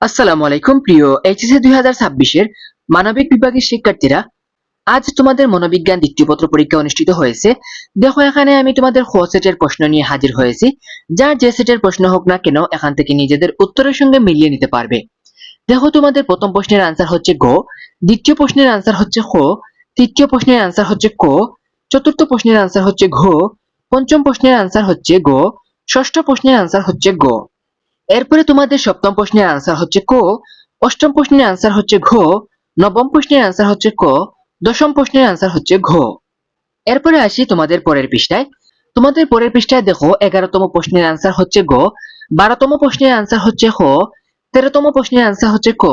আসসালামু আলাইকুম প্রিয় এইচএসসি 2026 এর মানবিক বিভাগের শিক্ষার্থীরা, আজ তোমাদের মনোবিজ্ঞান দ্বিতীয় পত্র পরীক্ষা অনুষ্ঠিত হয়েছে। দেখো এখানে আমি তোমাদের খ সেটের প্রশ্ন নিয়ে হাজির হয়েছি। যার যে সেটের প্রশ্ন হোক না কেন এখান থেকে নিজেদের উত্তরের সঙ্গে মিলিয়ে নিতে পারবে। দেখো তোমাদের প্রথম প্রশ্নের আনসার হচ্ছে গ, দ্বিতীয় প্রশ্নের আনসার হচ্ছে খ, তৃতীয় প্রশ্নের আনসার হচ্ছে ক, চতুর্থ প্রশ্নের আনসার হচ্ছে ঘ, পঞ্চম প্রশ্নের আনসার হচ্ছে গ, ষষ্ঠ প্রশ্নের আনসার হচ্ছে গ। এরপরে তোমাদের সপ্তম প্রশ্নের আনসার হচ্ছে ক, অষ্টম প্রশ্নের আনসার হচ্ছে ঘ, নবম প্রশ্নের আনসার হচ্ছে ক, দশম প্রশ্নের আনসার হচ্ছে ঘ। এরপরে আসি তোমাদের পরের পৃষ্ঠায়। তোমাদের পরের পৃষ্ঠায় দেখো 11তম প্রশ্নের আনসার হচ্ছে গ, 12তম প্রশ্নের আনসার হচ্ছে খ, 13তম প্রশ্নের আনসার হচ্ছে ক,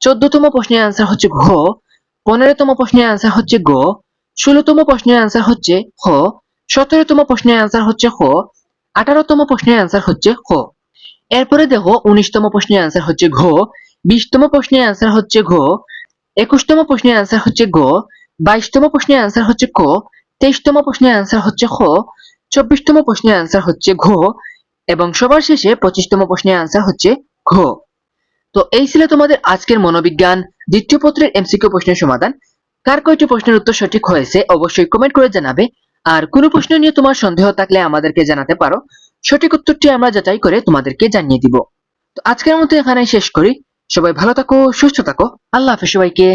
14তম প্রশ্নের আনসার হচ্ছে ঘ, 15তম প্রশ্নের আনসার হচ্ছে গ, 16তম প্রশ্নের আনসার হচ্ছে খ, 17তম প্রশ্নের আনসার হচ্ছে খ, 18তম প্রশ্নের আনসার হচ্ছে খ। এরপরে দেখো 19তম প্রশ্নের আনসার হচ্ছে ঘ, 20তম প্রশ্নের আনসার হচ্ছে ঘ, 21তম প্রশ্নের আনসার হচ্ছে গ, 22তম প্রশ্নের আনসার হচ্ছে ক, 23তম প্রশ্নের আনসার হচ্ছে খ, 24তম প্রশ্নের আনসার হচ্ছে ঘ এবং সবার শেষে 25তম প্রশ্নের আনসার হচ্ছে ঘ। তো এই ছিল তোমাদের আজকের মনোবিজ্ঞান দ্বিতীয় পত্রের এমসিকিউ প্রশ্নের সমাধান। কার কয়টি প্রশ্নের উত্তর সঠিক হয়েছে অবশ্যই কমেন্ট করে জানাবে। আর কোনো প্রশ্ন নিয়ে তোমার সন্দেহ থাকলে আমাদেরকে জানাতে পারো, সঠিক উত্তরটি আমরা যাচাই করে তোমাদেরকে জানিয়ে দিব। তো আজকের মতো এখানেই শেষ করি। সবাই ভালো থাকো, সুস্থ থাকো। আল্লাহ হাফেজ সবাইকে।